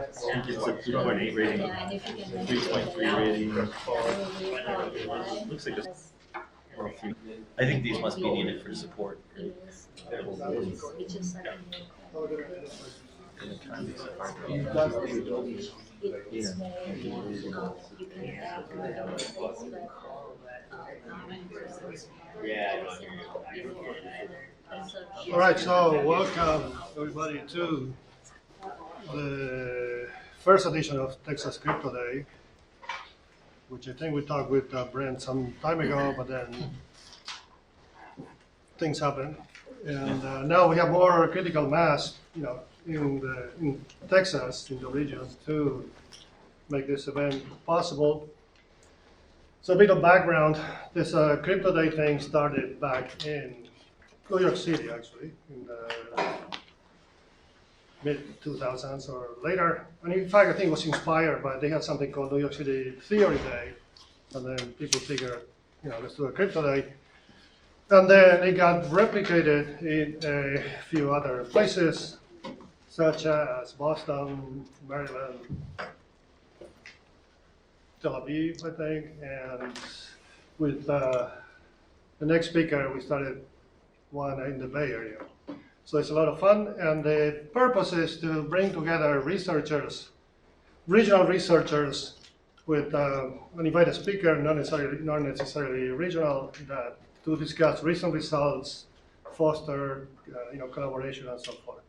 think it's a 2.8 rating, 3.3 rating. Looks like a. I think these must be needed for support. All right, so welcome everybody to the first edition of Texas Crypto Day, which I think we talked with Brent some time ago, but then things happen, and now we have more critical mass, in Texas, in the region, to make this event possible. So a bit of background: this Crypto Day thing started back in New York City, actually, in the mid-2000s or later. And in fact, I think it was inspired by, they had something called New York City Theory Day. And then people figured, let's do a Crypto Day. And then it got replicated in a few other places, such as Boston, Maryland, Tel Aviv, I think. And with the next speaker, we started one in the Bay Area. So it's a lot of fun, and the purpose is to bring together researchers, regional researchers, with an invited speaker, not necessarily regional, to discuss recent results, foster collaboration, and so forth.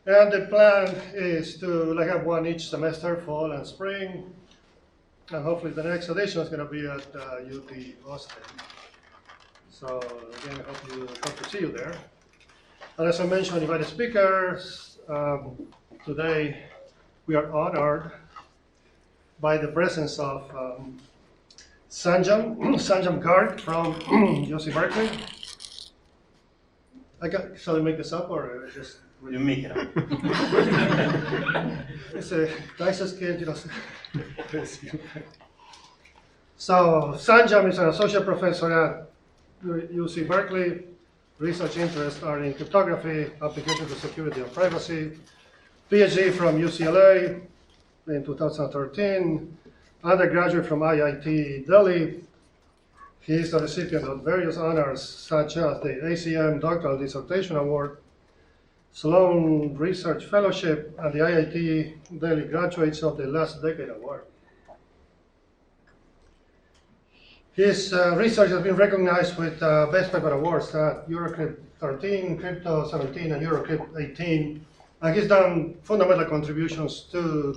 And the plan is to have one each semester, fall and spring, and hopefully the next edition is going to be at UT Austin. So again, I hope to see you there. And as I mentioned, invited speakers, today we are honored by the presence of Sanjam Garg from UC Berkeley. Shall we make this up or just? You make it up. It's a nicest kid, So Sanjam is an associate professor at UC Berkeley. Research interests are in cryptography, applications of security and privacy. PhD from UCLA in 2013. Undergraduate from IIT Delhi. He is the recipient of various honors such as the ACM Doctoral Dissertation Award, Sloan Research Fellowship, and the IIT Delhi Graduates of the Last Decade Award. His research has been recognized with Best Paper Awards at Eurocrypt 13, Crypto 17, and Eurocrypt 18. And he's done fundamental contributions to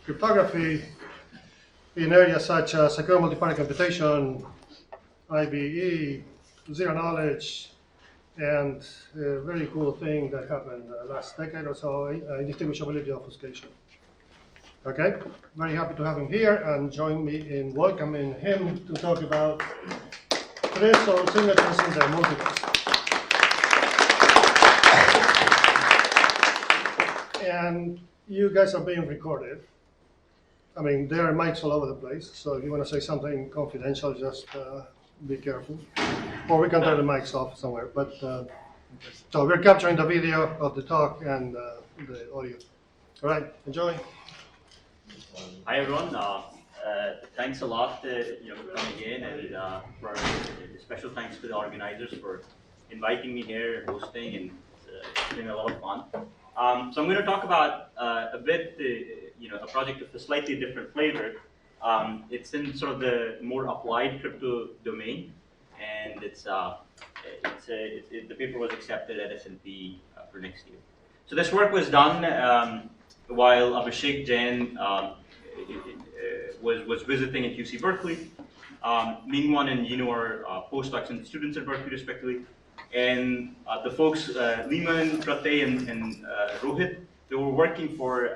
cryptography in areas such as secure multi-party computation, IBE, zero knowledge, and a very cool thing that happened last decade or so, indistinguishability obfuscation. Okay, very happy to have him here, and join me in welcoming him to talk about threshold signatures in the multiverse. And you guys are being recorded. I mean, there are mics all over the place, so if you want to say something confidential, just be careful. Or we can turn the mics off somewhere. But so we're capturing the video of the talk and the audio. All right, enjoy. Hi everyone. Thanks a lot, for coming in, and for special thanks to the organizers for inviting me here and hosting, and it's been a lot of fun. So I'm going to talk about a bit, a project of a slightly different flavor. It's in sort of the more applied crypto domain, and the paper was accepted at S&P for next year. So this work was done while Abhishek Jain was visiting at UC Berkeley. Mingwan and Yino are postdocs and students at Berkeley, respectively. And the folks, Leeman, Pratay, and Rohit, they were working for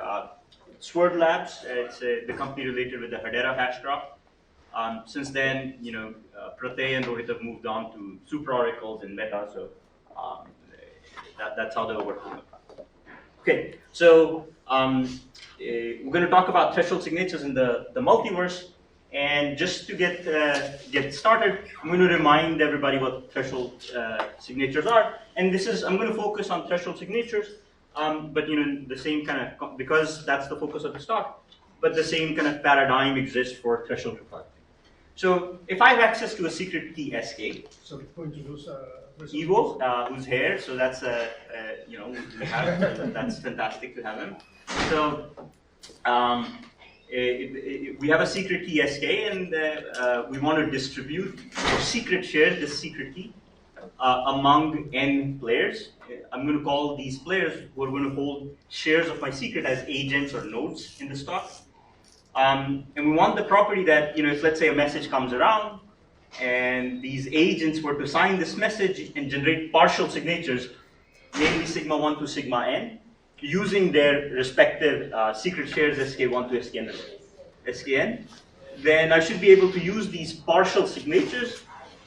Sword Labs. It's the company related with the Hedera Hashgraph. Since then, Pratay and Rohit have moved on to Super Oracles and Meta, so that's how they were working. Okay, so we're going to talk about threshold signatures in the multiverse. And just to get started, I'm going to remind everybody what threshold signatures are. And I'm going to focus on threshold signatures but the same kind of, because that's the focus of the talk, but the same kind of paradigm exists for threshold cryptography. So if I have access to a secret key SK, So to introduce Ivo, who's here, so that's we have, that's fantastic to have him. So we have a secret key SK, and we want to distribute or secret share this secret key among n players. I'm going to call these players who are going to hold shares of my secret as agents or nodes in the stock. And we want the property that, if let's say a message comes around and these agents were to sign this message and generate partial signatures, namely sigma 1 to sigma n, using their respective secret shares sk1 to skn, then I should be able to use these partial signatures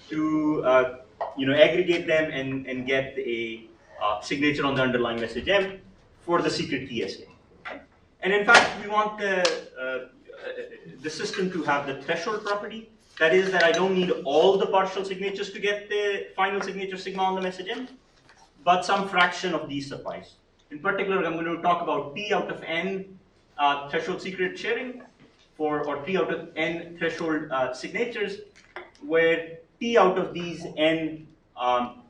to aggregate them and get a signature on the underlying message M for the secret key SK. And in fact, we want the system to have the threshold property. That is that I don't need all the partial signatures to get the final signature sigma on the message M, but some fraction of these suffice. In particular, I'm going to talk about P out of N threshold secret sharing or P out of N threshold signatures, where P out of these N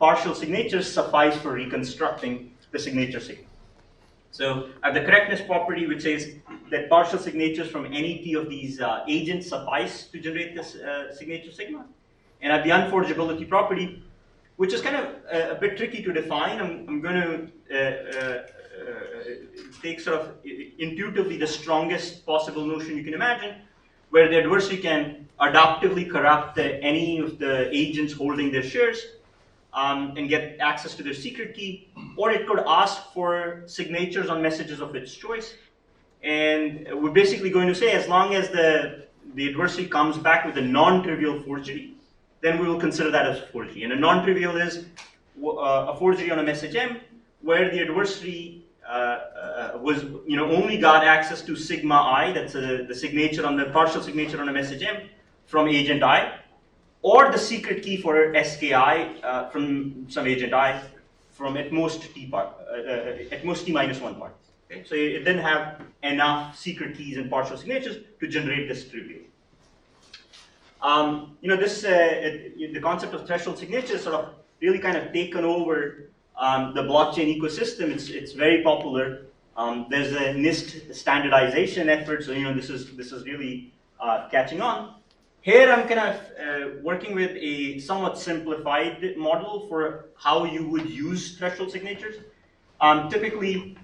partial signatures suffice for reconstructing the signature sigma. So I have the correctness property, which says that partial signatures from any P of these agents suffice to generate this signature sigma. And I have the unforgeability property, which is kind of a bit tricky to define. I'm going to take sort of intuitively the strongest possible notion you can imagine, where the adversary can adaptively corrupt any of the agents holding their shares and get access to their secret key, or it could ask for signatures on messages of its choice. And we're basically going to say, as long as the adversary comes back with a non-trivial forgery, then we will consider that as forgery. And a non-trivial is a forgery on a message M, where the adversary was, only got access to sigma I, that's the signature on the partial signature on a message M from agent I, or the secret key for SKI from some agent I from at most T minus 1 part. Okay? So it didn't have enough secret keys and partial signatures to generate this trivial. The concept of threshold signature is sort of really kind of taken over the blockchain ecosystem. It's very popular. There's a NIST standardization effort, so this is really catching on. Here I'm kind of working with a somewhat simplified model for how you would use threshold signatures. Typically,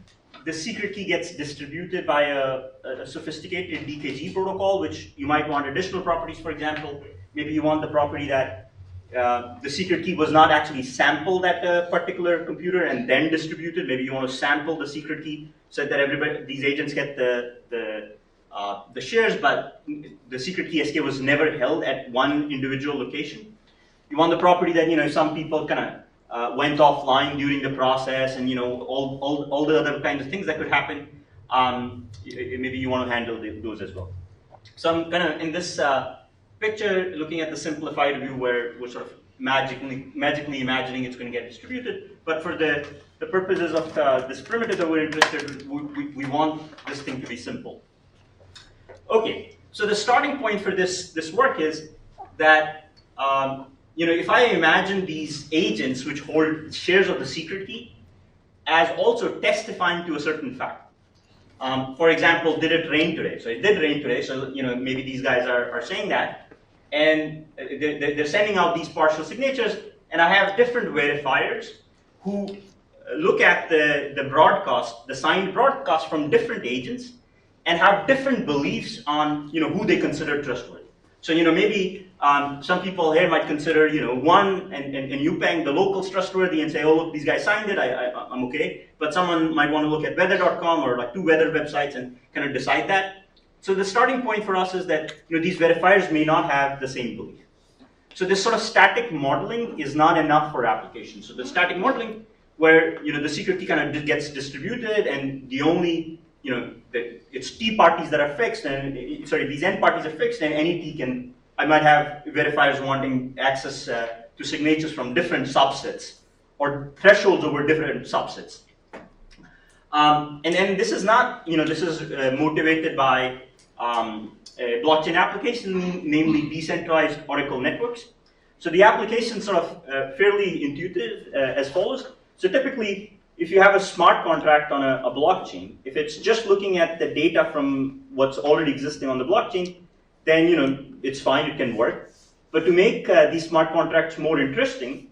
the secret key gets distributed by a sophisticated DKG protocol, which you might want additional properties. For example, maybe you want the property that the secret key was not actually sampled at a particular computer and then distributed. Maybe you want to sample the secret key so that these agents get the shares, but the secret key SK was never held at one individual location. You want the property that some people kind of went offline during the process, and all the other kinds of things that could happen. Maybe you want to handle those as well. So I'm kind of in this picture looking at the simplified view where we're sort of magically imagining it's going to get distributed. But for the purposes of this primitive that we're interested in, we want this thing to be simple. Okay, so the starting point for this work is that if I imagine these agents which hold shares of the secret key as also testifying to a certain fact. For example, did it rain today? So it did rain today, so maybe these guys are saying that. And they're sending out these partial signatures, and I have different verifiers who look at the broadcast, the signed broadcast from different agents, and have different beliefs on who they consider trustworthy. So maybe some people here might consider one and Yupeng, the locals, trustworthy and say, oh look, these guys signed it, I'm okay. But someone might want to look at weather.com or like 2 weather websites and kind of decide that. So the starting point for us is that these verifiers may not have the same belief. So this sort of static modeling is not enough for application. So the static modeling where the secret key kind of gets distributed, and the only it's T parties that are fixed, and these N parties are fixed, and any T I might have verifiers wanting access to signatures from different subsets or thresholds over different subsets. And then this is not, this is motivated by a blockchain application, namely decentralized Oracle networks. So the application is sort of fairly intuitive as follows. So typically, if you have a smart contract on a blockchain, if it's just looking at the data from what's already existing on the blockchain, then it's fine, it can work. But to make these smart contracts more interesting,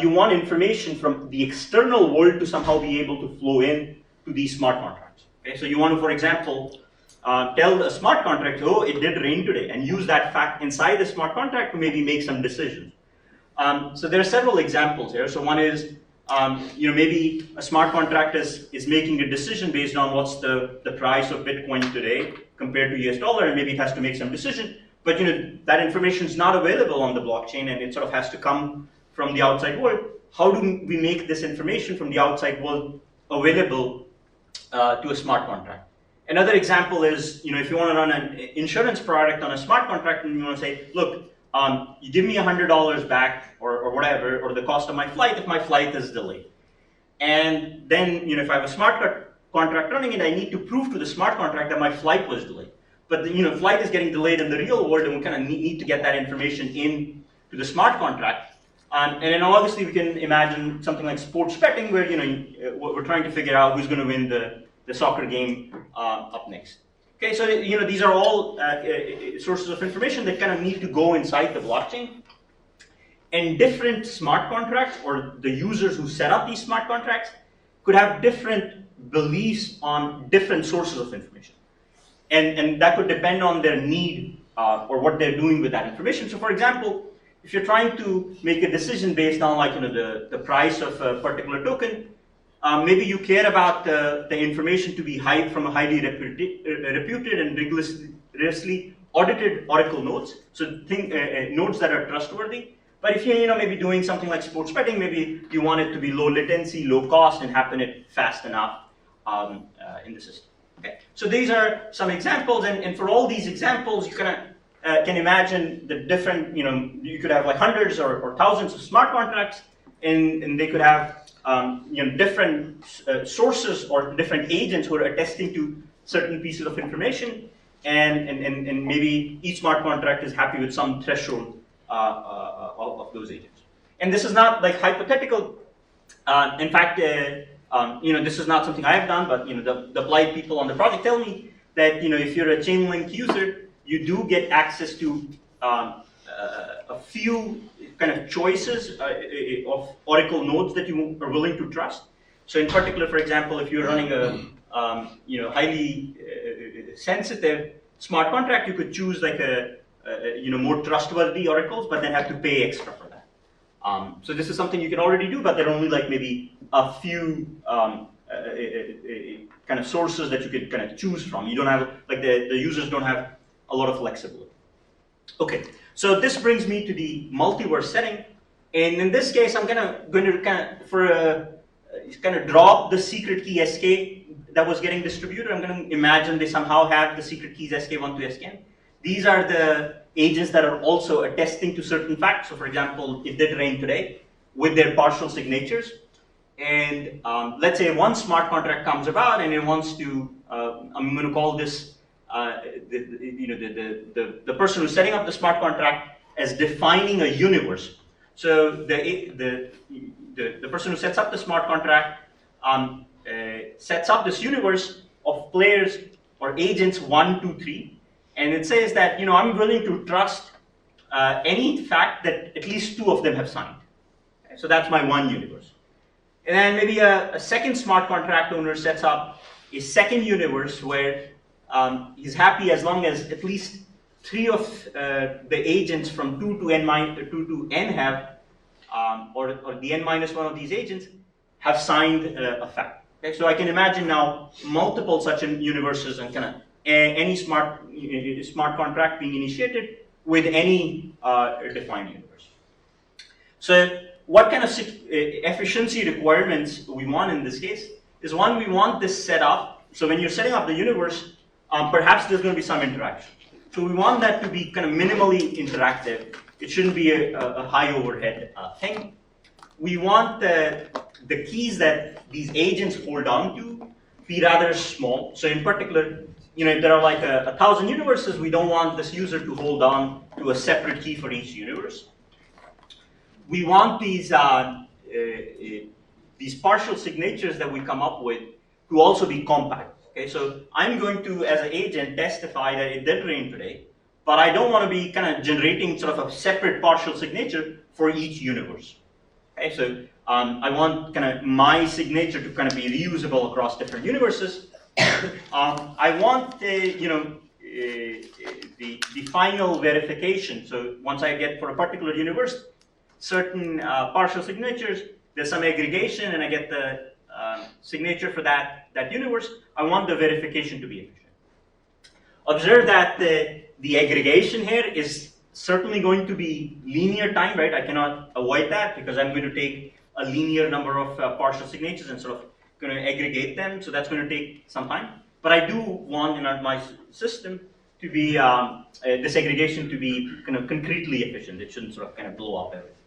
you want information from the external world to somehow be able to flow in to these smart contracts. Okay? So you want to, for example, tell a smart contract, oh, it did rain today, and use that fact inside the smart contract to maybe make some decisions. So there are several examples here. So one is, maybe a smart contract is making a decision based on what's the price of Bitcoin today compared to US dollar, and maybe it has to make some decision. But that information is not available on the blockchain, and it sort of has to come from the outside world. How do we make this information from the outside world available to a smart contract? Another example is, if you want to run an insurance product on a smart contract, and you want to say, look, you give me $100 back, or whatever, or the cost of my flight if my flight is delayed. And then, if I have a smart contract running, and I need to prove to the smart contract that my flight was delayed. But the flight is getting delayed in the real world, and we kind of need to get that information in to the smart contract. And then obviously we can imagine something like sports betting, where we're trying to figure out who's going to win the soccer game up next. Okay, so these are all sources of information that kind of need to go inside the blockchain. And different smart contracts, or the users who set up these smart contracts, could have different beliefs on different sources of information. And that could depend on their need or what they're doing with that information. So for example, if you're trying to make a decision based on the price of a particular token, maybe you care about the information to be from a highly reputed and rigorously audited Oracle nodes. So think nodes that are trustworthy. But if you're maybe doing something like sports betting, maybe you want it to be low latency, low cost, and happen it fast enough in the system. Okay. So these are some examples, and for all these examples, you can imagine the different, you could have like hundreds or thousands of smart contracts, and they could have different sources or different agents who are attesting to certain pieces of information, and maybe each smart contract is happy with some threshold of those agents. And this is not like hypothetical. In fact, this is not something I have done, but the Applied people on the project tell me that if you're a Chainlink user, you do get access to a few kind of choices of Oracle nodes that you are willing to trust. So in particular, for example, if you're running a highly sensitive smart contract, you could choose like a more trustworthy oracles, but then have to pay extra for that. So this is something you can already do, but there are only like maybe a few kind of sources that you could kind of choose from. You don't have, like the users don't have a lot of flexibility. Okay, so this brings me to the multiverse setting, and in this case, I'm going to kind of drop the secret key SK that was getting distributed. I'm going to imagine they somehow have the secret keys SK1 to SKN. These are the agents that are also attesting to certain facts. So for example, it did rain today with their partial signatures. And let's say one smart contract comes about and it wants to, I'm going to call this, the person who's setting up the smart contract as defining a universe. So the person who sets up the smart contract sets up this universe of players or agents 1, 2, 3. And it says that, I'm willing to trust any fact that at least 2 of them have signed. Okay, so that's my one universe. And then maybe a second smart contract owner sets up a second universe where he's happy as long as at least 3 of the agents from 2 to n have, or the n minus 1 of these agents have signed a fact. Okay, so I can imagine now multiple such universes and kind of any smart contract being initiated with any defined universe. So what kind of efficiency requirements we want in this case is, one, we want this set up. So when you're setting up the universe, perhaps there's going to be some interaction. So we want that to be kind of minimally interactive. It shouldn't be a high overhead thing. We want the keys that these agents hold on to be rather small. So in particular, if there are like 1,000 universes, we don't want this user to hold on to a separate key for each universe. We want these partial signatures that we come up with to also be compact. Okay, so I'm going to, as an agent, testify that it did rain today, but I don't want to be kind of generating sort of a separate partial signature for each universe. Okay, so I want kind of my signature to kind of be reusable across different universes. I want the final verification. So once I get for a particular universe certain partial signatures, there's some aggregation, and I get the signature for that universe. I want the verification to be efficient. Observe that the aggregation here is certainly going to be linear time, right? I cannot avoid that because I'm going to take a linear number of partial signatures and sort of going to aggregate them. So that's going to take some time. But I do want in my system to be this aggregation to be kind of concretely efficient. It shouldn't sort of kind of blow up everything.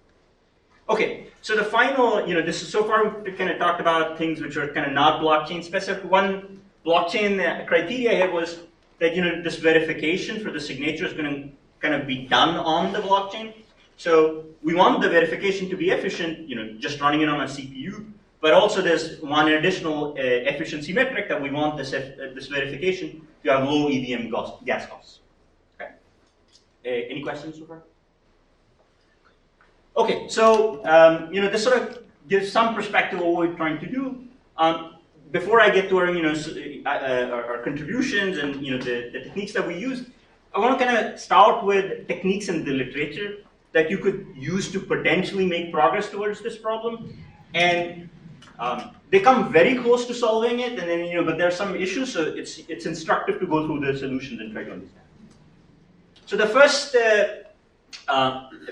Okay, so the final, this is so far we've kind of talked about things which are kind of not blockchain specific. One blockchain criteria here was that, this verification for the signature is going to kind of be done on the blockchain. So we want the verification to be efficient, just running it on a CPU, but also there's one additional efficiency metric that we want this verification to have low EVM gas costs. Okay. Any questions so far? Okay, so this sort of gives some perspective of what we're trying to do. Before I get to our contributions and the techniques that we use, I want to kind of start with techniques in the literature that you could use to potentially make progress towards this problem, and they come very close to solving it, and then but there are some issues, so it's instructive to go through the solutions and try to understand. So the first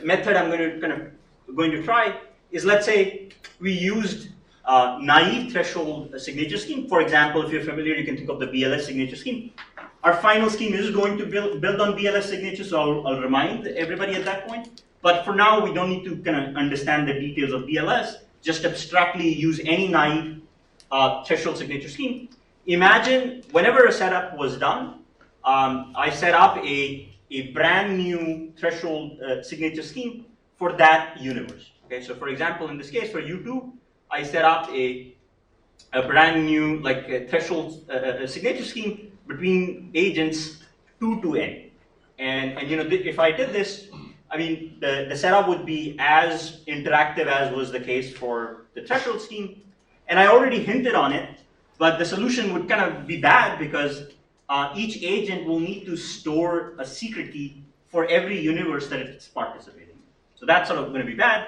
method I'm going to try is, let's say we used naive threshold signature scheme. For example, if you're familiar, you can think of the BLS signature scheme. Our final scheme is going to build on BLS signature, so I'll remind everybody at that point. But for now, we don't need to kind of understand the details of BLS. Just abstractly use any naive threshold signature scheme. Imagine whenever a setup was done, I set up a brand new threshold signature scheme for that universe. Okay, so for example, in this case, for U2, I set up a brand new threshold signature scheme between agents 2 to n. And if I did this, I mean, the setup would be as interactive as was the case for the threshold scheme. And I already hinted on it, but the solution would kind of be bad because each agent will need to store a secret key for every universe that it's participating in. So that's sort of going to be bad.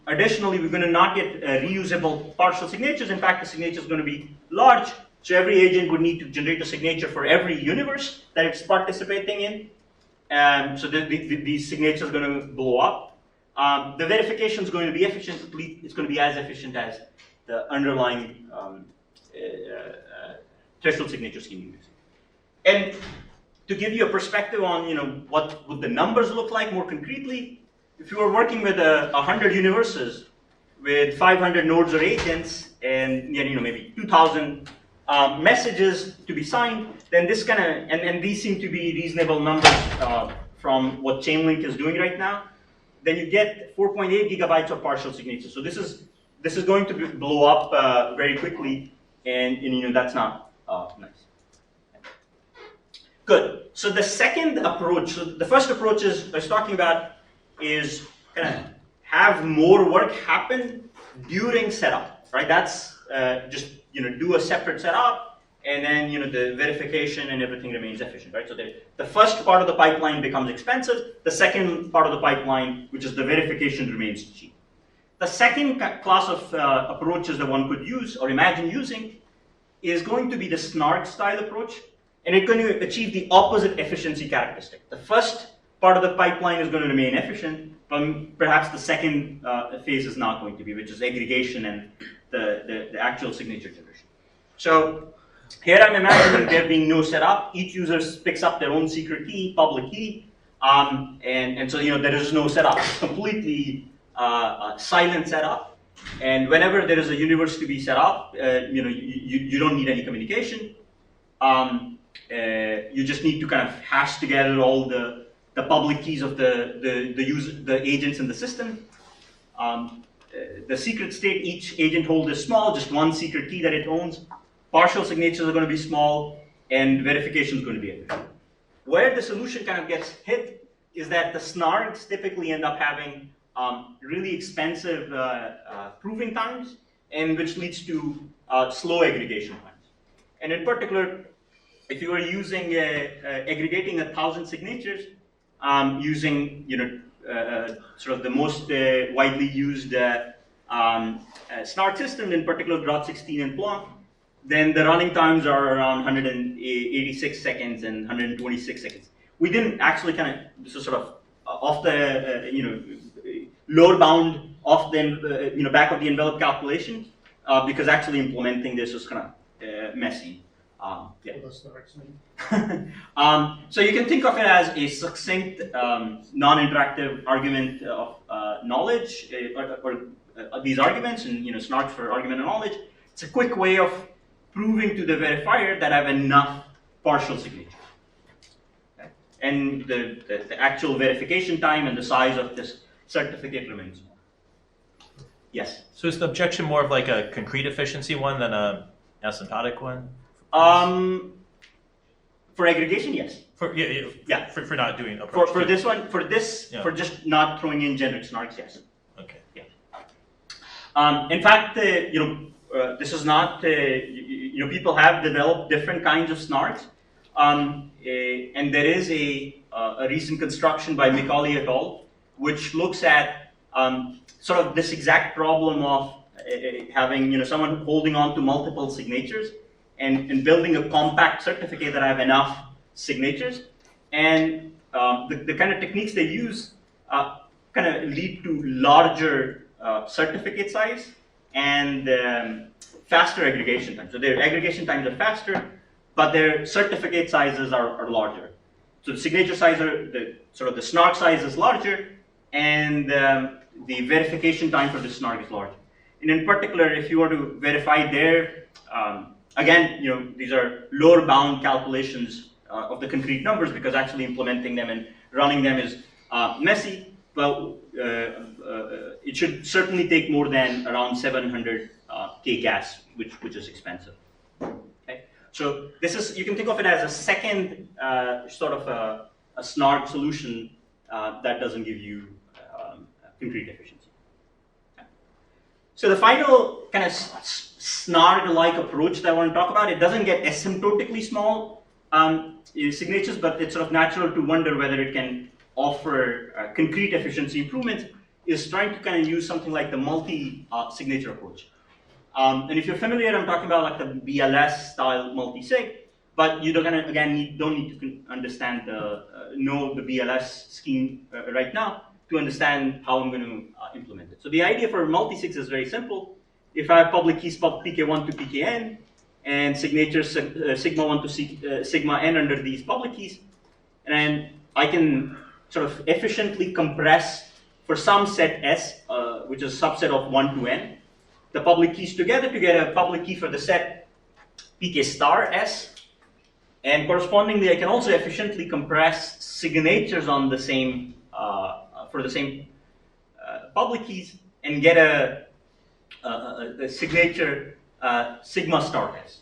Additionally, we're going to not get reusable partial signatures. In fact, the signature is going to be large. So every agent would need to generate a signature for every universe that it's participating in. So these signatures are going to blow up. The verification is going to be efficient. It's going to be as efficient as the underlying threshold signature scheme you're using. And to give you a perspective on what would the numbers look like more concretely, if you were working with 100 universes with 500 nodes or agents and maybe 2,000 messages to be signed, then this kind of and these seem to be reasonable numbers from what Chainlink is doing right now. Then you get 4.8 gigabytes of partial signatures. So this is going to blow up very quickly, and that's not nice. Good. So the second approach, so the first approach I was talking about is kind of have more work happen during setup, right? That's just do a separate setup, and then the verification and everything remains efficient, right? So the first part of the pipeline becomes expensive. The second part of the pipeline, which is the verification, remains cheap. The second class of approaches that one could use or imagine using is going to be the SNARK style approach, and it's going to achieve the opposite efficiency characteristic. The first part of the pipeline is going to remain efficient, but perhaps the second phase is not going to be, which is aggregation and the actual signature generation. So here I'm imagining there being no setup. Each user picks up their own secret key, public key, and so there is no setup. It's completely silent setup. And whenever there is a universe to be set up, you don't need any communication. You just need to kind of hash together all the public keys of the agents in the system. The secret state, each agent holds is small, just one secret key that it owns. Partial signatures are going to be small, and verification is going to be efficient. Where the solution kind of gets hit is that the snarks typically end up having really expensive proving times, and which leads to slow aggregation times. And in particular, if you are using aggregating 1,000 signatures using sort of the most widely used snark system, in particular Groth16 and Plonk, then the running times are around 186 seconds and 126 seconds. We didn't actually this is sort of off the lower bound of the back of the envelope calculation because actually implementing this was kind of messy. Yeah. So you can think of it as a succinct, non-interactive argument of knowledge, or these arguments, and snarks for argument of knowledge. It's a quick way of proving to the verifier that I have enough partial signatures. Okay? And the actual verification time and the size of this certificate remains small. Yes? So is the objection more of like a concrete efficiency one than a asymptotic one? For aggregation, yes. For not doing approach for this one, for just not throwing in generic snarks, yes. Okay. Yeah. In fact, this is not. People have developed different kinds of snarks, and there is a recent construction by Micali et al., which looks at sort of this exact problem of having someone holding on to multiple signatures. And building a compact certificate that I have enough signatures. And the kind of techniques they use kind of lead to larger certificate size and faster aggregation time. So their aggregation times are faster, but their certificate sizes are larger. So the signature size, the snark size is larger, and the verification time for the snark is larger. And in particular, if you were to verify their again, these are lower bound calculations of the concrete numbers because actually implementing them and running them is messy. Well, it should certainly take more than around 700 K gas, which is expensive. Okay, so this is, you can think of it as a second sort of a snark solution that doesn't give you concrete efficiency. Okay. So the final kind of snark-like approach that I want to talk about, it doesn't get asymptotically small signatures, but it's sort of natural to wonder whether it can offer concrete efficiency improvements, is trying to kind of use something like the multi-signature approach. And if you're familiar, I'm talking about like the BLS style multi-sig, but you don't need to understand know the BLS scheme right now to understand how I'm going to implement it. So the idea for multi-sigs is very simple. If I have public keys pk1 to pkn and signatures sigma 1 to sigma n under these public keys, and I can sort of efficiently compress for some set S, which is a subset of 1 to n, the public keys together to get a public key for the set pk star S, and correspondingly I can also efficiently compress signatures on the same for the same public keys and get a signature sigma star S.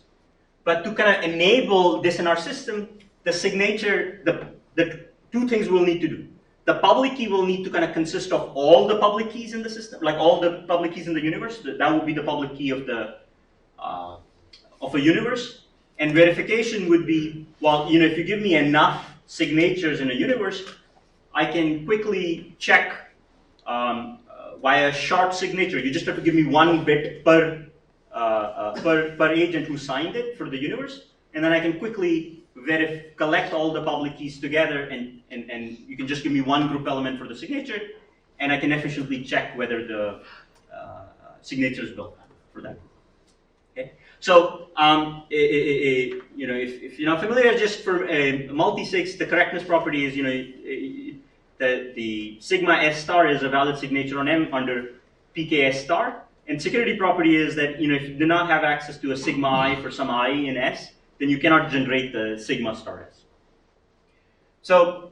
But to kind of enable this in our system, the signature, the two things we'll need to do. The public key will need to kind of consist of all the public keys in the system, like all the public keys in the universe. That would be the public key of the of a universe. And verification would be, well, if you give me enough signatures in a universe, I can quickly check via short signature. You just have to give me 1 bit per agent who signed it for the universe, and then I can quickly collect all the public keys together, and you can just give me 1 group element for the signature, and I can efficiently check whether the signature is built for that. Okay, so if you're not familiar, just for multi-sigs, the correctness property is the sigma S star is a valid signature on M under pk S star, And security property is that, if you do not have access to a sigma I for some I in S, then you cannot generate the sigma star S. So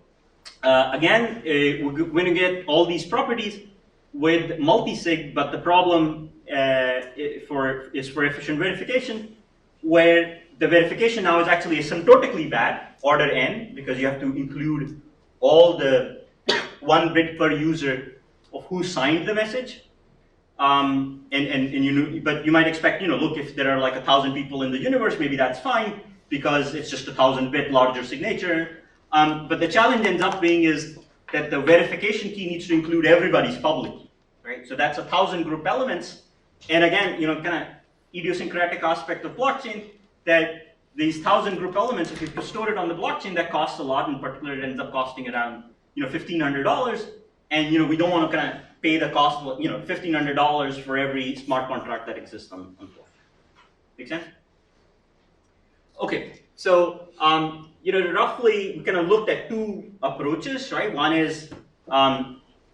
again, we're going to get all these properties with multisig, but the problem is for efficient verification, where the verification now is actually asymptotically bad, order n, because you have to include all the 1 bit per user of who signed the message. But you might expect, look, if there are like 1,000 people in the universe, maybe that's fine because it's just 1,000-bit larger signature. But the challenge ends up being is that the verification key needs to include everybody's public key, right? So that's 1,000 group elements. And again, kind of idiosyncratic aspect of blockchain that these 1,000 group elements, if you store it on the blockchain, that costs a lot. In particular, it ends up costing around, $1,500. And, we don't want to kind of pay the cost of, $1,500 for every smart contract that exists on blockchain. Make sense? Okay, so, roughly, we kind of looked at two approaches, right? One is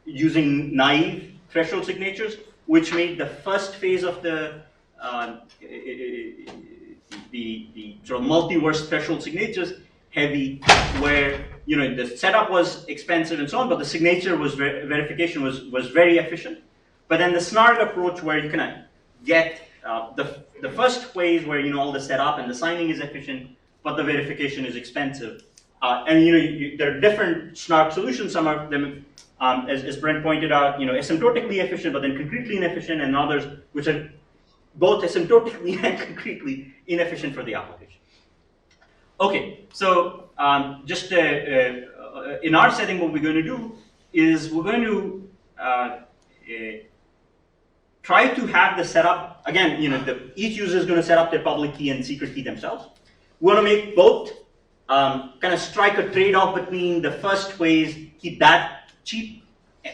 using naive threshold signatures, which made the first phase of the sort of multi-verse threshold signatures heavy, where the setup was expensive and so on, but the signature verification was very efficient. But then the SNARG approach, where you can get the first phase where all the setup and the signing is efficient, but the verification is expensive. And there are different SNARG solutions. Some of them, as Brent pointed out, asymptotically efficient, but then concretely inefficient, and others which are both asymptotically and concretely inefficient for the application. Okay, so just in our setting, what we're going to do is we're going to try to have the setup, again, each user is going to set up their public key and secret key themselves. We want to make both, kind of strike a trade-off between the first phase, keep that cheap,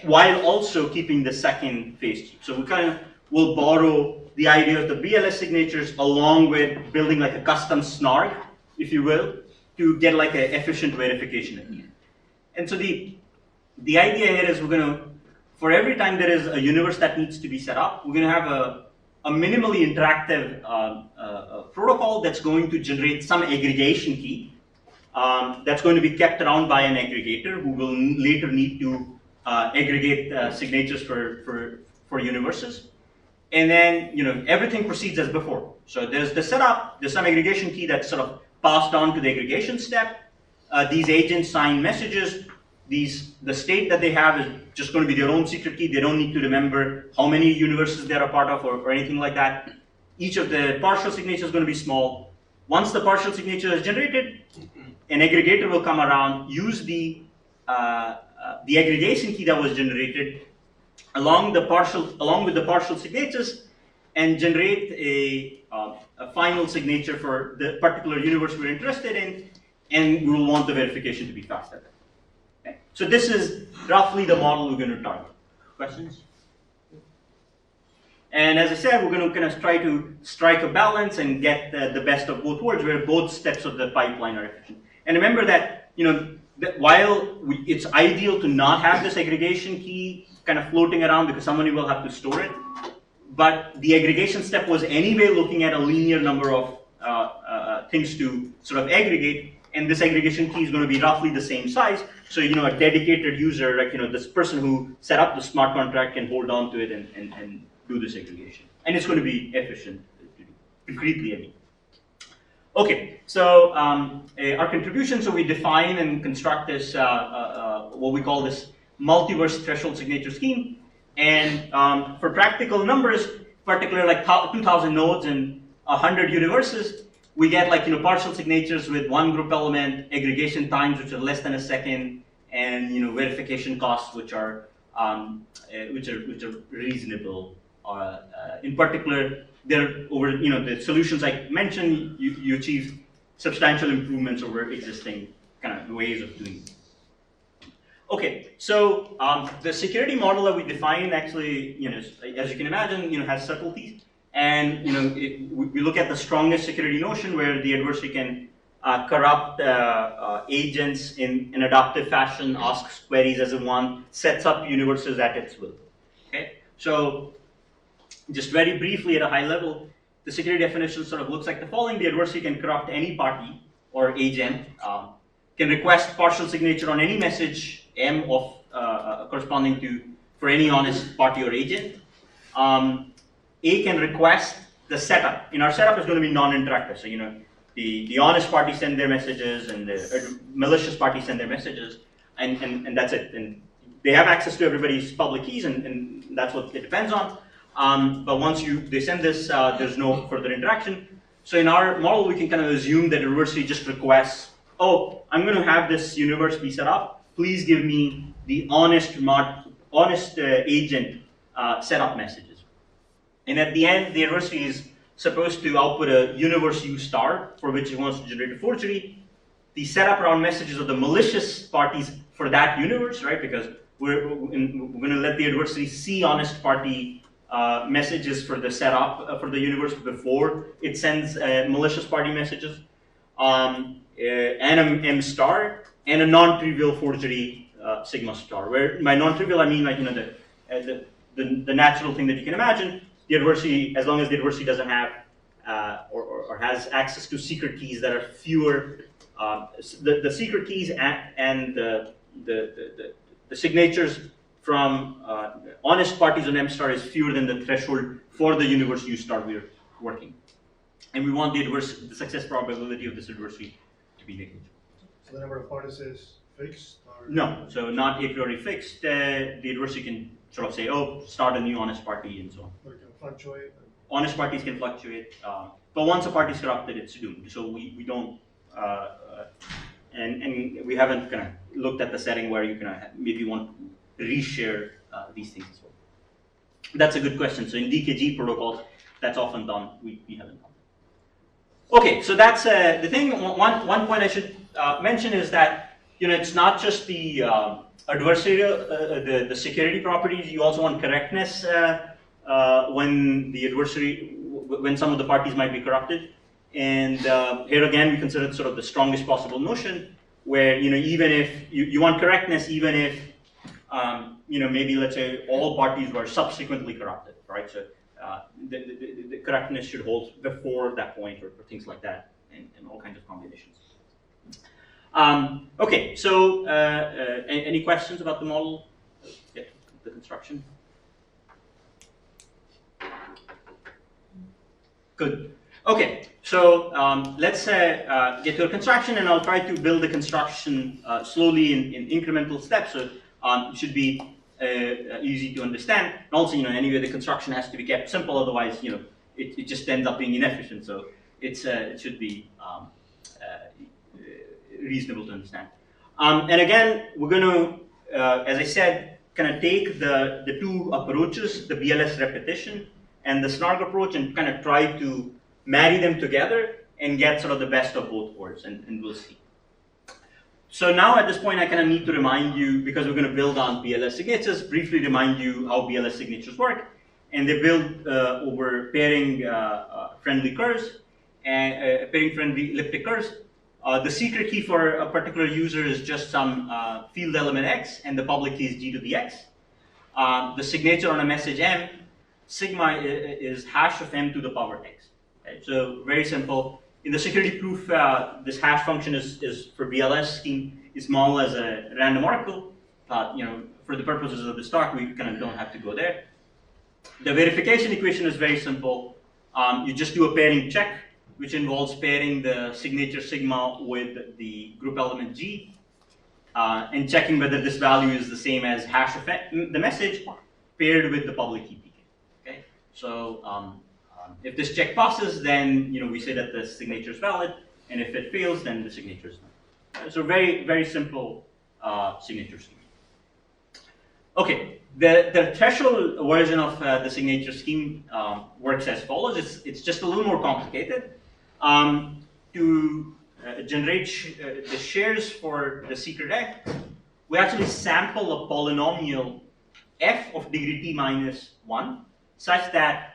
while also keeping the second phase cheap. So we kind of will borrow the idea of the BLS signatures along with building like a custom SNARG, if you will, to get like an efficient verification at the end. And so the idea here is we're going to, for every time there is a universe that needs to be set up, we're going to have a minimally interactive protocol that's going to generate some aggregation key that's going to be kept around by an aggregator who will later need to aggregate signatures for universes. And then everything proceeds as before. So there's the setup, there's some aggregation key that's sort of passed on to the aggregation step. These agents sign messages. The state that they have is just going to be their own secret key. They don't need to remember how many universes they're a part of or anything like that. Each of the partial signatures is going to be small. Once the partial signature is generated, an aggregator will come around, use the aggregation key that was generated along with the partial signatures, and generate a final signature for the particular universe we're interested in, and we will want the verification to be faster. Okay? So this is roughly the model we're going to target. Questions? And as I said, we're going to kind of try to strike a balance and get the best of both worlds, where both steps of the pipeline are efficient. And remember that, that while it's ideal to not have this aggregation key kind of floating around because somebody will have to store it, but the aggregation step was anyway looking at a linear number of things to sort of aggregate, and this aggregation key is going to be roughly the same size. So, a dedicated user, like, this person who set up the smart contract can hold on to it and do this aggregation. And it's going to be efficient, concretely, I mean. Okay, so our contribution, so we define and construct this, what we call this multiverse threshold signature scheme. And for practical numbers, particularly like 2,000 nodes and 100 universes, we get like partial signatures with one group element, aggregation times which are less than a second, and verification costs which are reasonable. In particular, there over the solutions I mentioned, you achieve substantial improvements over existing kind of ways of doing it. Okay, so the security model that we define actually, as you can imagine, has subtleties, and we look at the strongest security notion where the adversary can corrupt agents in an adaptive fashion, asks queries as it wants, sets up universes at its will. Okay, so Just very briefly at a high level, the security definition sort of looks like the following. The adversary can corrupt any party or agent, can request partial signature on any message M of corresponding to for any honest party or agent. A can request the setup. In our setup is going to be non-interactive. So the honest party send their messages and the malicious party send their messages, and that's it. And they have access to everybody's public keys, and that's what it depends on. But once they send this, there's no further interaction. So in our model, we can kind of assume that the adversary just requests, oh, I'm going to have this universe be set up. Please give me the honest agent setup messages. And at the end, the adversary is supposed to output a universe U star for which it wants to generate a forgery. The setup around messages of the malicious parties for that universe, right? Because we're going to let the adversary see honest party messages for the setup for the universe before it sends malicious party messages, and an M star, and a non-trivial forgery sigma star. Where by non-trivial I mean like the natural thing that you can imagine. The adversary, as long as the adversary doesn't have or has access to secret keys that are fewer, the secret keys and the signatures from honest parties on M star is fewer than the threshold for the universe U star we're working. And we want the success probability of this adversary to be negligible. So the number of parties is fixed? Or? No, so not a priori fixed. The adversary can sort of say, oh, start a new honest party and so on. Or it can fluctuate? Honest parties can fluctuate, but once a party is corrupted, it's doomed. So we don't, and we haven't kind of looked at the setting where you can maybe want to reshare these things as well. That's a good question. So in DKG protocols, that's often done. We haven't done. Okay, so that's the thing. One point I should mention is that it's not just the adversarial, the security properties. You also want correctness when the adversary, when some of the parties might be corrupted. And here again, we consider it sort of the strongest possible notion, where even if you want correctness, even if maybe let's say all parties were subsequently corrupted, right? So the correctness should hold before that point, or things like that, and all kinds of combinations. Okay, so any questions about the model? Yeah, the construction. Good. Okay, so let's get to a construction, and I'll try to build the construction slowly in incremental steps. So it should be easy to understand. And also, anyway, the construction has to be kept simple. Otherwise, it just ends up being inefficient. So it should be reasonable to understand. And again, we're going to, as I said, kind of take the two approaches, the BLS repetition and the SNARK approach, and kind of try to marry them together and get sort of the best of both worlds, and we'll see. So now at this point, I kind of need to remind you, because we're going to build on BLS signatures, briefly remind you how BLS signatures work. And they build over pairing friendly curves and pairing friendly elliptic curves. The secret key for a particular user is just some field element X, and the public key is G to the X. The signature on a message M, sigma is hash of M to the power X. Okay? So very simple. In the security proof, this hash function is for BLS scheme is small as a random oracle. For the purposes of this talk, we kind of don't have to go there. The verification equation is very simple. You just do a pairing check, which involves pairing the signature sigma with the group element G, and checking whether this value is the same as hash of the message paired with the public key PK. Okay, so if this check passes, then we say that the signature is valid, and if it fails, then the signature is not. So very, very simple signature scheme. Okay, the threshold version of the signature scheme works as follows. It's just a little more complicated. To generate the shares for the secret F, we actually sample a polynomial f of degree t minus 1, such that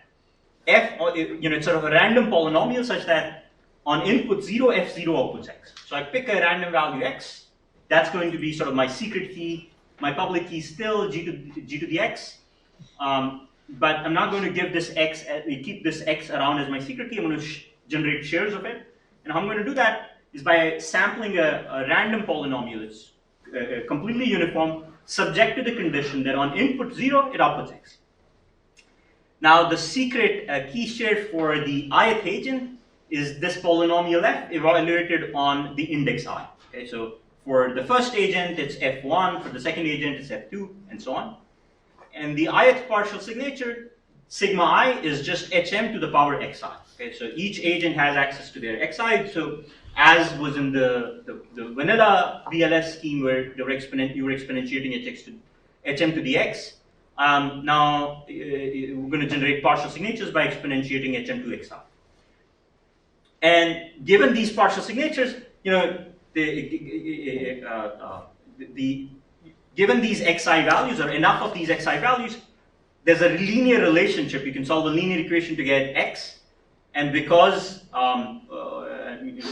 f, it's sort of a random polynomial such that on input 0, f0 outputs x. So I pick a random value x. That's going to be sort of my secret key. My public key is still g to the x. but I'm not going to give this x, keep this x around as my secret key. I'm going to generate shares of it. And how I'm going to do that is by sampling a random polynomial. It's completely uniform, subject to the condition that on input 0, it outputs x. Now, the secret key share for the ith agent is this polynomial f evaluated on the index I. Okay, so for the first agent, it's f1. For the second agent, it's f2, and so on. And the ith partial signature, sigma I, is just hm to the power xi. Okay, so each agent has access to their xi. So as was in the vanilla VLS scheme where you were exponentiating hx to hm to the x, now we're going to generate partial signatures by exponentiating hm to xi. And given these partial signatures, given these xi values, or enough of these xi values, there's a linear relationship. You can solve a linear equation to get x, and because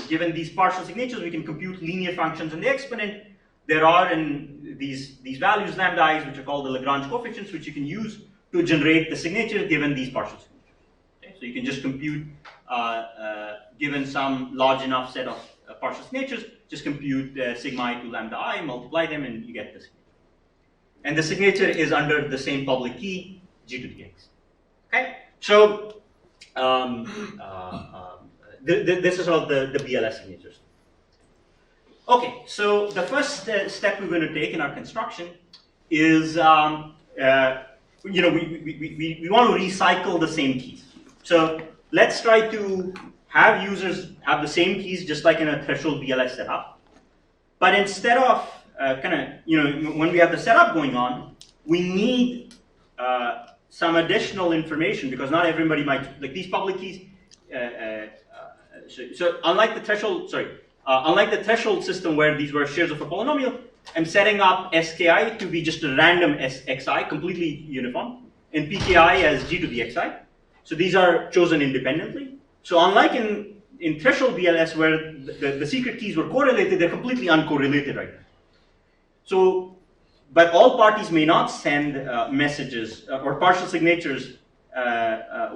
given these partial signatures, we can compute linear functions in the exponent. There are in these values lambda i's, which are called the Lagrange coefficients, which you can use to generate the signature given these partial signatures. Okay? So you can just compute, given some large enough set of partial signatures, just compute sigma I to lambda I, multiply them, and you get the signature. And the signature is under the same public key, g to the x. Okay, so this is all the BLS signatures. Okay, so the first step we're going to take in our construction is, we want to recycle the same keys. So let's try to have users have the same keys just like in a threshold BLS setup. But instead of when we have the setup going on, we need some additional information because not everybody might, like these public keys. So unlike the threshold, unlike the threshold system where these were shares of a polynomial, I'm setting up SKI to be just a random xi, completely uniform, and PKI as g to the xi. So these are chosen independently. So unlike in threshold BLS where the secret keys were correlated, they're completely uncorrelated right now. So, but all parties may not send messages or partial signatures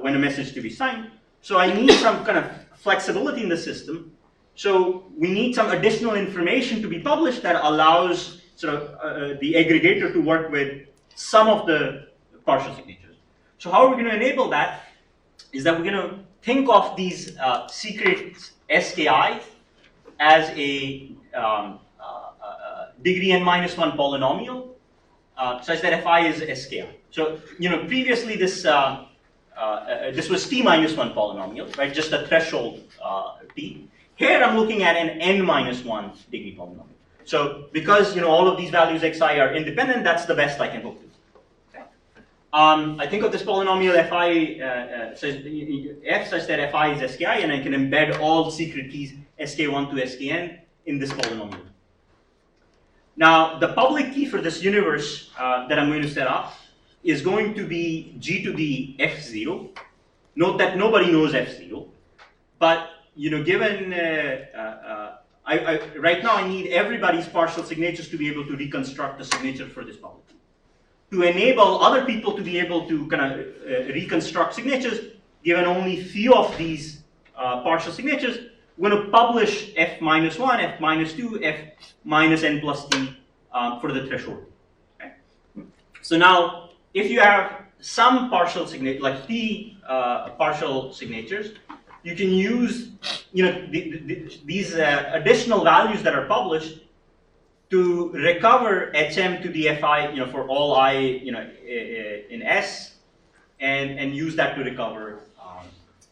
when a message is to be signed. So I need some kind of flexibility in the system. So we need some additional information to be published that allows sort of the aggregator to work with some of the partial signatures. So how are we going to enable that? Is that we're going to think of these secret SKI as a degree n-1 polynomial, such that Fi is SKI. So previously this this was t-1 polynomial, right? Just a threshold t. Here I'm looking at an n-1 degree polynomial. So because all of these values xi are independent, that's the best I can hope to. Okay. I think of this polynomial Fi f such that Fi is Ski, and I can embed all secret keys sk1 to skn in this polynomial. Now the public key for this universe that I'm going to set up is going to be g to the f0. Note that nobody knows f0, but given right now I need everybody's partial signatures to be able to reconstruct the signature for this public key. To enable other people to be able to kind of reconstruct signatures, given only few of these partial signatures, we're going to publish f-1, f-2, f-n plus t for the threshold. Okay. So now, if you have some partial signature, like p partial signatures, you can use these additional values that are published to recover hm to the fi for all I in S, and use that to recover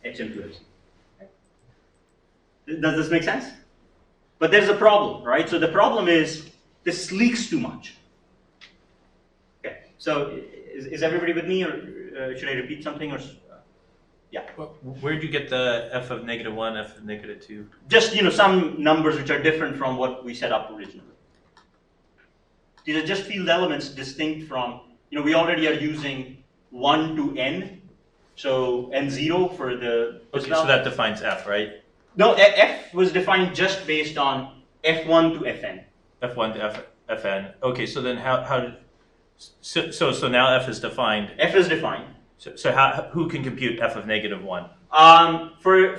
hm to s. Does this make sense? But there's a problem, right? So the problem is this leaks too much. Okay. So is everybody with me, or should I repeat something, or? Yeah. Well, where did you get the f of -1, f of -2? Just some numbers which are different from what we set up originally. These are just field elements distinct from we already are using 1 to n, so n0 for the. Okay, so that defines f, right? No, f was defined just based on f1 to fn. F1 to fn. Okay, so then how so now f is defined. F is defined. So who can compute f of -1? For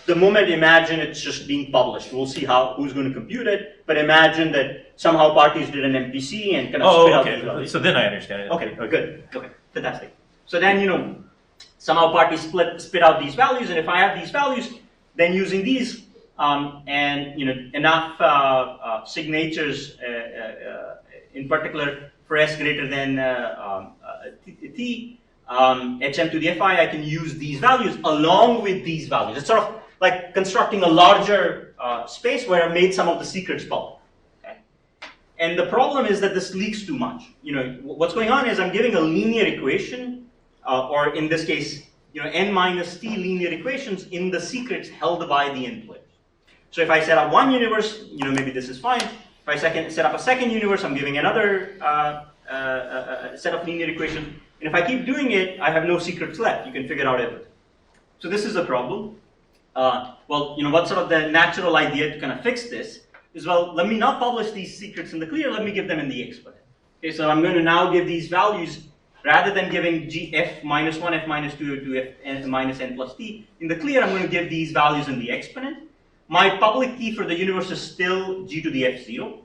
the moment, imagine it's just being published. We'll see who's going to compute it, but imagine that somehow parties did an MPC and kind of spit out these values. So then I understand it. Okay, good. Okay, fantastic. So then, somehow parties spit out these values, and if I have these values, then using these and enough signatures, in particular for s greater than t, hm to the fi, I can use these values along with these values. It's sort of like constructing a larger space where I've made some of the secrets public. Okay? And the problem is that this leaks too much. What's going on is I'm giving a linear equation, or in this case, n minus t linear equations in the secrets held by the n players. So if I set up one universe, maybe this is fine. If I set up a second universe, I'm giving another set of linear equations. And if I keep doing it, I have no secrets left. You can figure out everything. So this is a problem. What's sort of the natural idea to kind of fix this is, let me not publish these secrets in the clear, let me give them in the exponent. Okay, so I'm going to now give these values, rather than giving f minus 1, f minus 2 to f n minus n plus t, in the clear I'm going to give these values in the exponent. My public key for the universe is still g to the f0.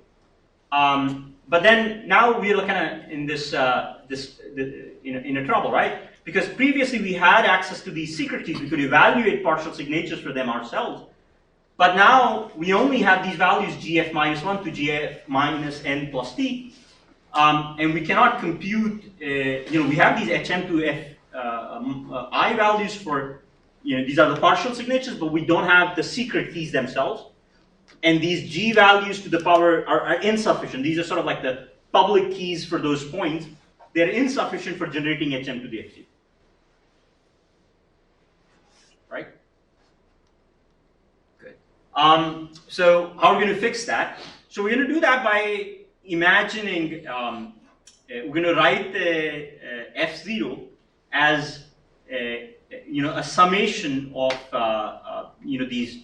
But then now we're kind of in this, in a trouble, right? Because previously we had access to these secret keys, we could evaluate partial signatures for them ourselves. But now we only have these values gf minus 1 to gf minus n plus t. And we cannot compute, we have these hm to f I values for, these are the partial signatures, but we don't have the secret keys themselves. And these g values to the power are insufficient. These are sort of like the public keys for those points. They're insufficient for generating hm to the f0. Right? Good. So how are we going to fix that? So we're going to do that by imagining, we're going to write the f0 as a summation of these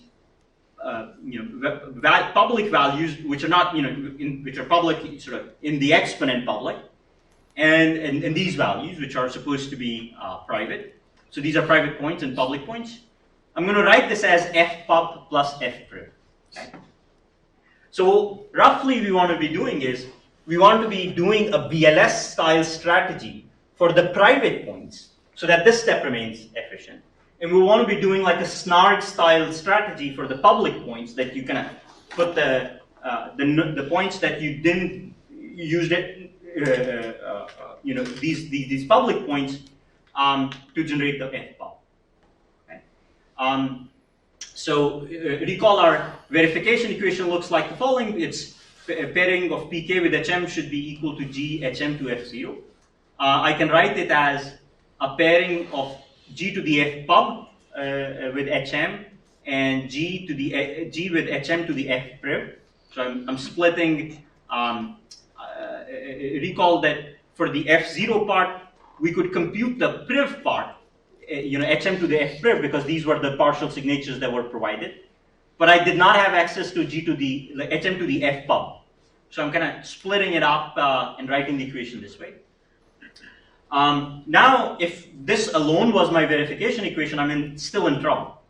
public values which are not which are public sort of in the exponent public, and these values which are supposed to be private. So these are private points and public points. I'm going to write this as fpub plus fpriv. Okay? So roughly we want to be doing is, we want to be doing a BLS style strategy for the private points so that this step remains efficient. And we want to be doing like a snark style strategy for the public points, that you can put the points that you didn't use it, these public points to generate the fpub. Okay? So recall our verification equation looks like the following. It's a pairing of pk with hm should be equal to g hm to f0. I can write it as a pairing of g to the fpub with hm and g with hm to the fpriv. So I'm splitting. Recall that for the f0 part, we could compute the priv part, hm to the fpriv, because these were the partial signatures that were provided. But I did not have access to hm to the fpub. So I'm kind of splitting it up and writing the equation this way. Now, if this alone was my verification equation, I'm still in trouble,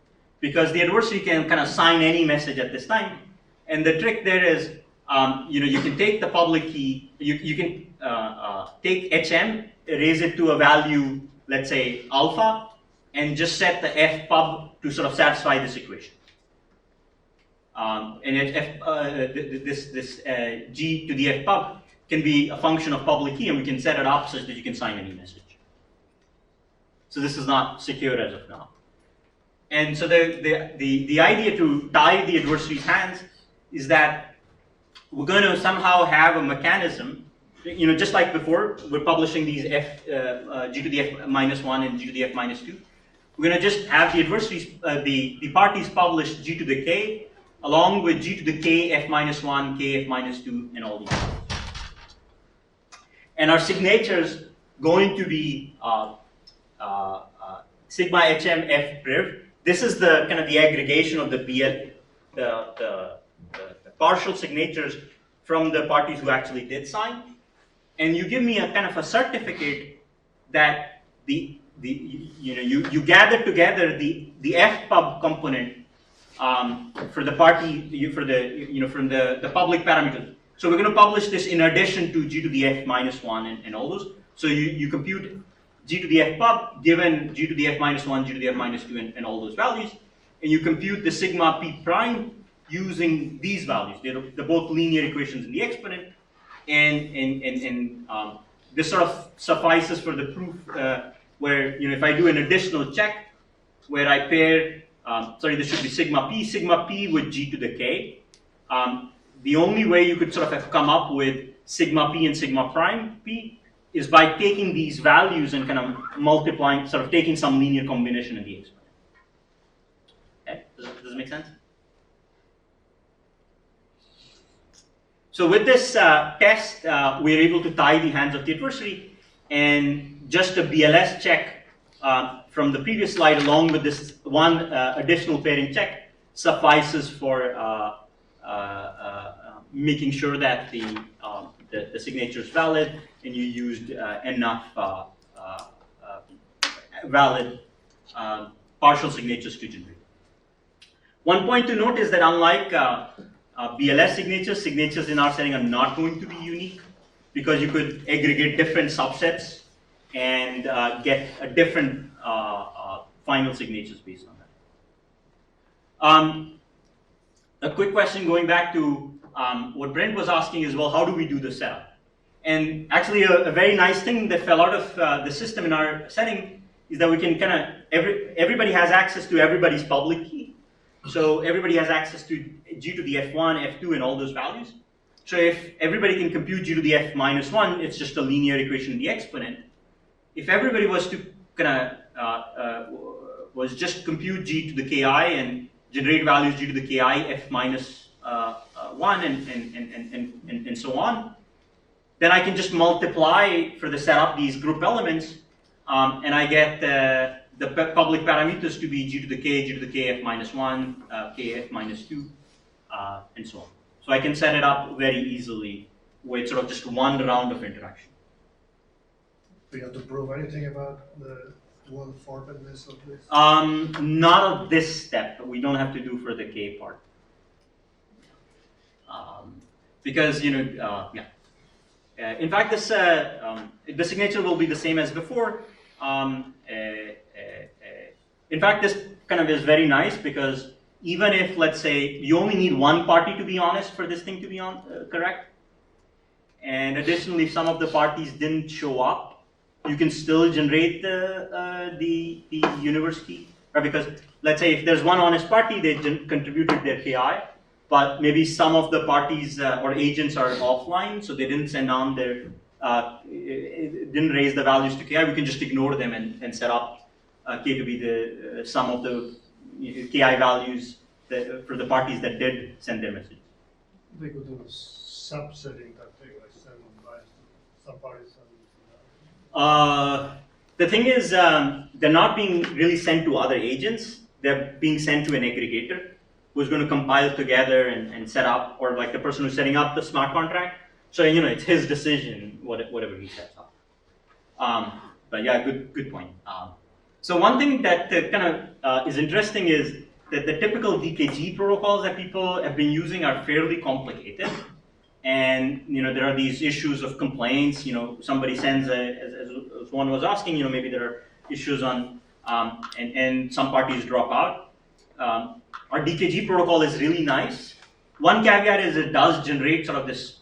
because the adversary can kind of sign any message at this time. And the trick there is, you can take the public key, you can take hm, raise it to a value, let's say alpha, and just set the fpub to sort of satisfy this equation. This g to the fpub can be a function of public key, and we can set it up such that you can sign any message. So this is not secure as of now. And so the idea to tie the adversary's hands is that we're going to somehow have a mechanism, just like before, we're publishing these g to the f minus 1 and g to the f minus 2. We're going to just have the adversaries, the parties publish g to the k, along with g to the k, f minus 1, k, f minus 2, and all these. And our signatures going to be sigma hm f priv. This is the kind of the aggregation of the the partial signatures from the parties who actually did sign. And you give me a kind of a certificate that you gather together the fpub component for the party from the public parameters. So we're going to publish this in addition to g to the f minus 1 and all those. So you compute g to the f pub given g to the f minus 1, g to the f minus 2, and all those values, and you compute the sigma p prime using these values. They're both linear equations in the exponent, and this sort of suffices for the proof where if I do an additional check where I pair, this should be sigma p with g to the k. The only way you could sort of have come up with sigma p and sigma prime p is by taking these values and kind of multiplying, sort of taking some linear combination in the exponent. Okay, does it make sense? So with this test, we're able to tie the hands of the adversary, and just a BLS check from the previous slide along with this one additional pairing check suffices for making sure that the signature is valid and you used enough valid partial signatures to generate. One point to note is that unlike BLS signatures in our setting are not going to be unique, because you could aggregate different subsets and get a different final signatures based on that. A quick question going back to what Brent was asking is, well, how do we do the setup? And actually a very nice thing that fell out of the system in our setting is that we can kind of, everybody has access to everybody's public key. So everybody has access to g to the f1, f2, and all those values. So if everybody can compute g to the f minus 1, it's just a linear equation in the exponent. If everybody was to kind of was just compute g to the ki and generate values g to the ki f minus 1 and so on, then I can just multiply for the setup these group elements, and I get the public parameters to be g to the k, g to the k f minus 1, k f minus 2, and so on. So I can set it up very easily with sort of just one round of interaction. Do you have to prove anything about the dual formatness of this? Not of this step, but we don't have to do for the k part. Because, yeah. In fact, this the signature will be the same as before. In fact, this kind of is very nice because even if, let's say, you only need one party to be honest for this thing to be correct, and additionally, if some of the parties didn't show up, you can still generate the universe key, right? Because let's say if there's one honest party, they contributed their KI, but maybe some of the parties or agents are offline, so they didn't send on their, didn't raise the values to KI. We can just ignore them and set up K to be the sum of the KI values for the parties that did send their message. They could do subsetting that thing, like send bias to some parties. The thing is, they're not being really sent to other agents. They're being sent to an aggregator who's going to compile together and set up, or like the person who's setting up the smart contract. So, it's his decision, whatever he sets up. But yeah, good point. So one thing that kind of is interesting is that the typical DKG protocols that people have been using are fairly complicated. And, there are these issues of complaints. Somebody sends, as one was asking, maybe there are issues on, and some parties drop out. Our DKG protocol is really nice. One caveat is it does generate sort of this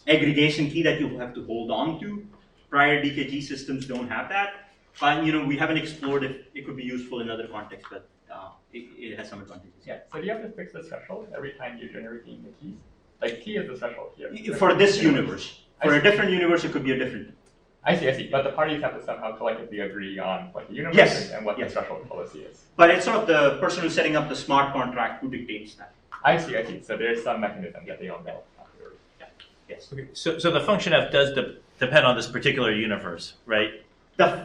aggregation key that you have to hold on to. Prior DKG systems don't have that. But, we haven't explored if it could be useful in other contexts, but it has some advantages. Yeah, so do you have to fix the threshold every time you're generating the keys? Like, key is the threshold here. For this universe. For a different universe, it could be a different. I see. But the parties have to somehow collectively agree on what the universe is and what the threshold policy is. But it's sort of the person who's setting up the smart contract who dictates that. I see. So there's some mechanism that they don't know. Yeah. Yes. Okay. So the function f does depend on this particular universe, right?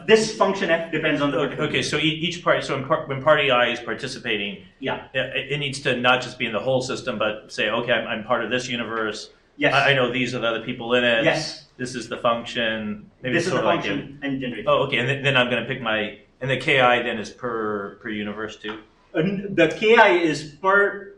This function f depends on the. Okay, so each party. So when party I is participating, yeah, it needs to not just be in the whole system, but say, okay, I'm part of this universe. Yes. I know these are the other people in it. Yes. This is the function. Maybe This it's is the sort of like function and generate. oh, okay. And then I'm going to pick my, and the KI then is per universe too. The KI is per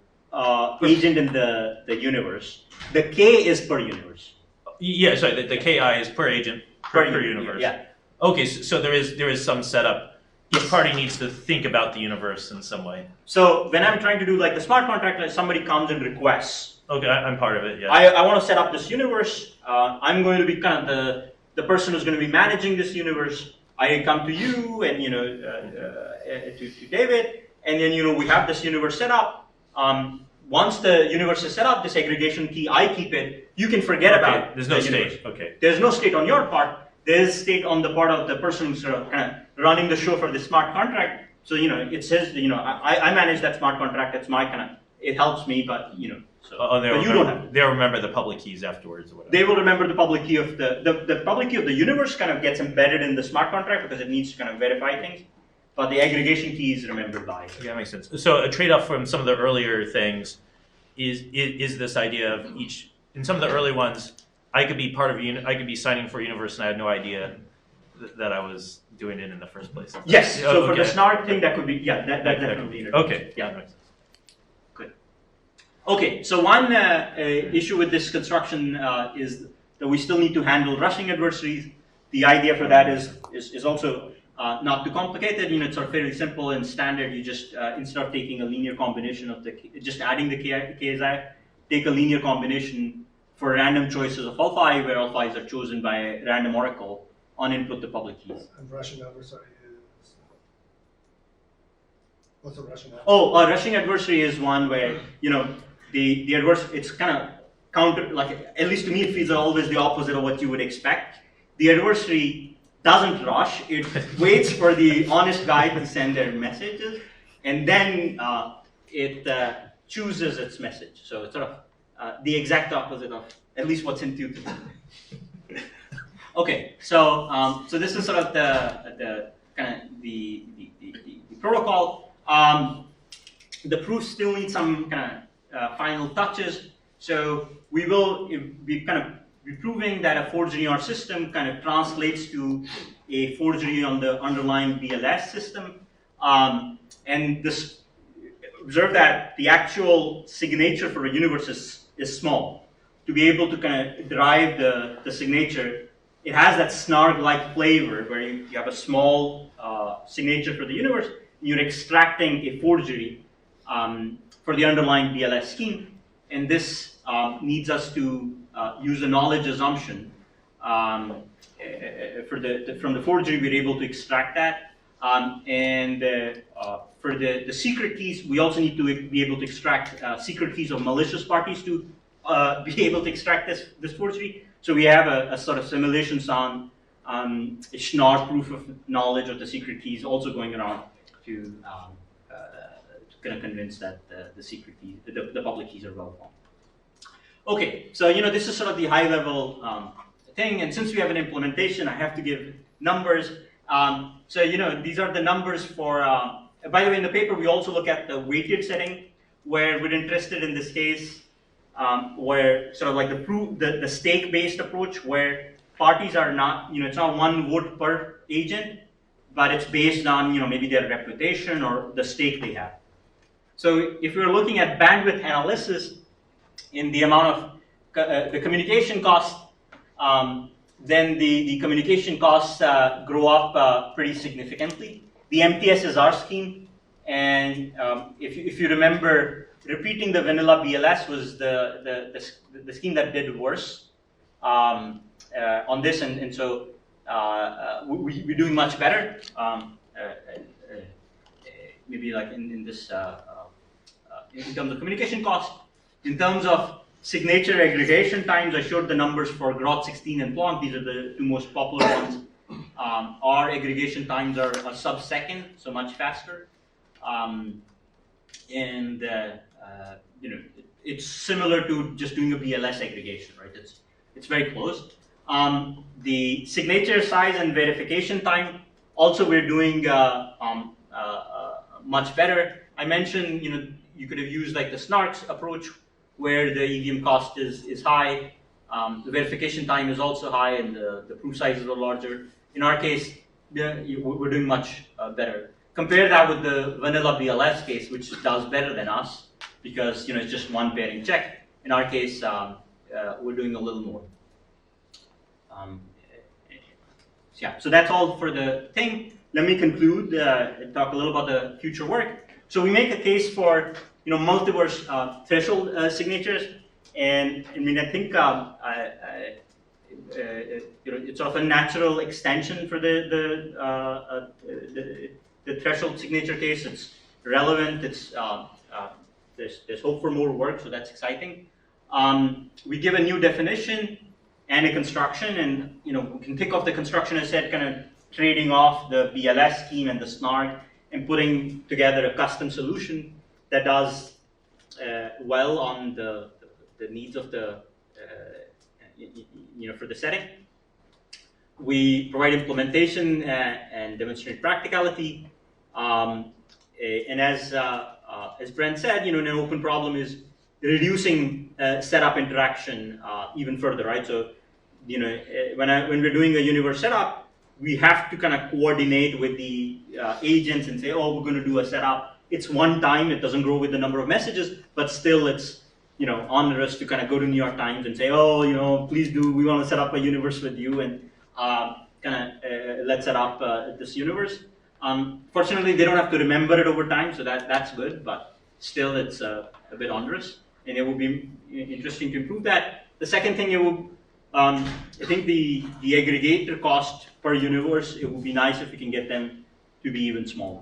agent in the universe. The K is per universe. Yeah, sorry. The KI is per agent per universe. Yeah. Okay, so there is some setup. Each party needs to think about the universe in some way. So when I'm trying to do like the smart contract, like somebody comes and requests. Okay, I'm part of it. Yeah. I want to set up this universe. I'm going to be kind of the person who's going to be managing this universe. I come to you and to David, and then we have this universe set up. Once the universe is set up, this aggregation key, I keep it. You can forget about. There's no the universe. state. Okay. There's no state on your part. There's state on the part of the person who's sort of kind of running the show for the smart contract. So it says I manage that smart contract. That's my kind of. It helps me, but So, but you don't have to. They'll remember the public keys afterwards or whatever. They will remember the public key of the public key of the universe kind of gets embedded in the smart contract because it needs to kind of verify things. But the aggregation key is remembered by. Okay, that makes sense. So a trade-off from some of the earlier things is this idea of each. In some of the early ones, I could be part of I could be signing for a universe, and I had no idea that I was doing it in the first place. Yes. So for okay. the snark thing, that could be that definitely. Okay. Yeah. That makes sense. Okay, so one issue with this construction is that we still need to handle rushing adversaries. The idea for that is also not too complicated. It's sort of fairly simple and standard. You just instead of taking a linear combination of just adding the KSI, take a linear combination for random choices of all five, where all fives are chosen by a random oracle on input the public keys. And Russian adversary is what's a Russian adversary? Oh, a rushing adversary is one where the adverse, it's kind of counter, like at least to me it feels always the opposite of what you would expect. The adversary doesn't rush, it waits for the honest guy to send their messages, and then it chooses its message. So it's sort of the exact opposite of at least what's intuitive. Okay, so this is sort of the kind of the protocol. The proof still needs some kind of final touches. So we will be kind of be proving that a forgery on our system kind of translates to a forgery on the underlying BLS system. And this, observe that the actual signature for a universe is small. To be able to kind of derive the signature, it has that snark-like flavor where you have a small signature for the universe, and you're extracting a forgery for the underlying BLS scheme, and this needs us to use a knowledge assumption. From the forgery, we're able to extract that, and for the secret keys, we also need to be able to extract secret keys of malicious parties to be able to extract this forgery. So we have a sort of simulations on a Schnorr proof of knowledge of the secret keys also going around to kind of convince that the secret keys, the public keys are well formed. Okay, so this is sort of the high level thing, and since we have an implementation, I have to give numbers. So these are the numbers for. By the way, in the paper we also look at the weighted setting, where we're interested in this case, where sort of like the stake-based approach, where parties are not, it's not one vote per agent, but it's based on maybe their reputation or the stake they have. So if we're looking at bandwidth analysis in the amount of the communication cost, then the communication costs grow up pretty significantly. The MTS is our scheme, and if you remember, repeating the vanilla BLS was the scheme that did worse on this, and so we're doing much better. Maybe like in this. In terms of communication cost, in terms of signature aggregation times, I showed the numbers for Groth 16 and Plonk. These are the two most popular ones. Our aggregation times are a sub-second, so much faster. It's similar to just doing a BLS aggregation, right? It's very close. The signature size and verification time, also we're doing much better. I mentioned, you could have used like the SNARKs approach, where the EVM cost is high. The verification time is also high, and the proof sizes are larger. In our case, we're doing much better. Compare that with the vanilla BLS case, which does better than us because it's just one pairing check. In our case, we're doing a little more. So that's all for the thing. Let me conclude and talk a little about the future work. So we make a case for multiverse threshold signatures, and I mean I think it's sort of a natural extension for the threshold signature case. It's relevant. It's there's hope for more work, so that's exciting. We give a new definition and a construction, and we can think of the construction as said kind of trading off the BLS scheme and the SNARK and putting together a custom solution that does well on the needs of the for the setting. We provide implementation and demonstrate practicality, and as Brent said, an open problem is reducing setup interaction even further, right? So when we're doing a universe setup, we have to kind of coordinate with the agents and say, oh, we're going to do a setup. It's one time, it doesn't grow with the number of messages, but still it's onerous to kind of go to New York Times and say, oh, please do, we want to set up a universe with you, and let's set up this universe. Fortunately, they don't have to remember it over time, so that's good, but still it's a bit onerous, and it will be interesting to improve that. The second thing, I think the aggregator cost per universe, it would be nice if we can get them to be even smaller.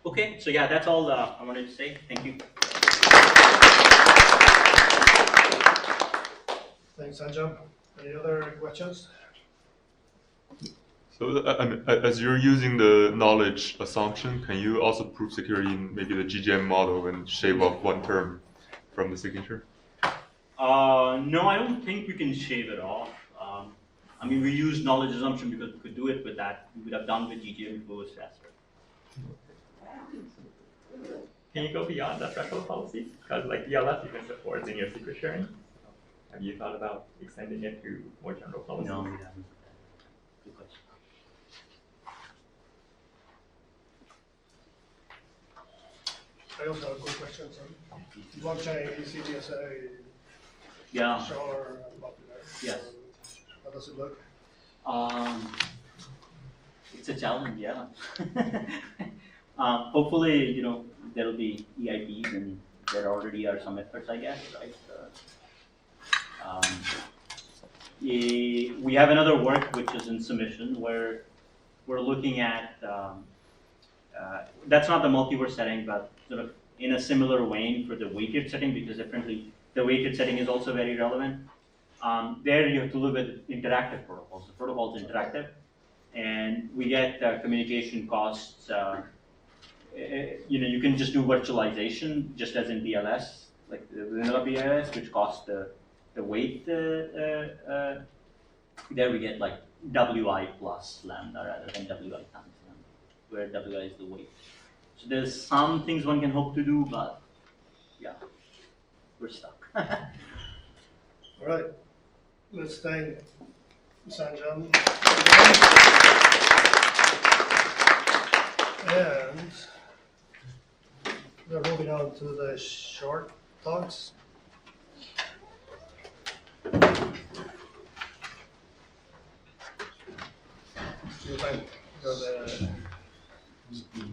Okay, so yeah, that's all I wanted to say. Thank you. Thanks, Sanjam. Any other questions? So as you're using the knowledge assumption, can you also prove security in maybe the GGM model and shave off one term from the signature? No, I don't think we can shave it off. I mean, we use knowledge assumption because we could do it with that. We would have done with GGM if it was faster. Can you go beyond that threshold policy? Because like DLS, you can support linear secret sharing. Have you thought about extending it to more general policies? No, we haven't. Good question. I also have a good question. Blockchain, CDSA, Yeah. Shard, popular. Yes. How does it look? It's a challenge, yeah. Hopefully, there'll be EIPs, and there already are some efforts, I guess, right? We have another work which is in submission where we're looking at, that's not the multiverse setting, but sort of in a similar vein for the weighted setting, because apparently the weighted setting is also very relevant. There you have to look at interactive protocols. The protocol is interactive, and we get communication costs. You can just do virtualization, just as in BLS, like the vanilla BLS, which costs the weight. There we get like WI plus lambda rather than WI times lambda, where WI is the weight. So there's some things one can hope to do, but yeah, we're stuck. All right. Let's thank Sanjam. And we're moving on to the short talks. You're the